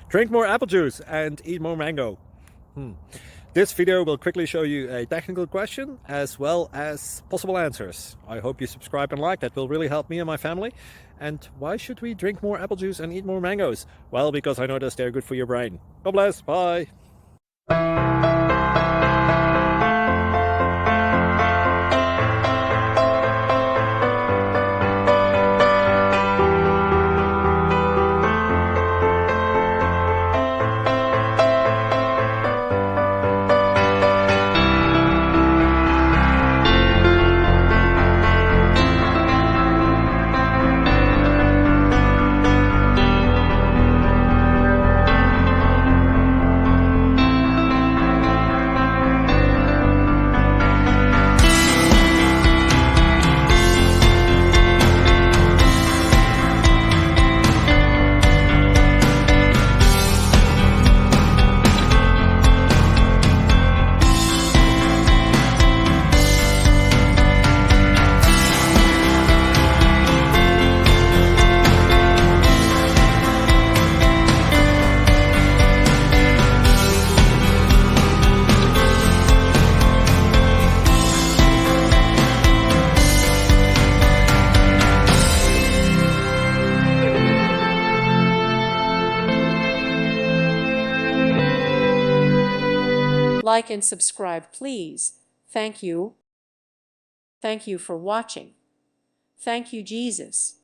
Drink more apple juice and eat more mango. This video will quickly show you a technical question as well as possible answers. I hope you subscribe and like, that will really help me and my family. And why should we drink more apple juice and eat more mangoes? Well, because I noticed they're good for your brain. God bless, bye. Like and subscribe, please. Thank you. Thank you for watching. Thank you, Jesus.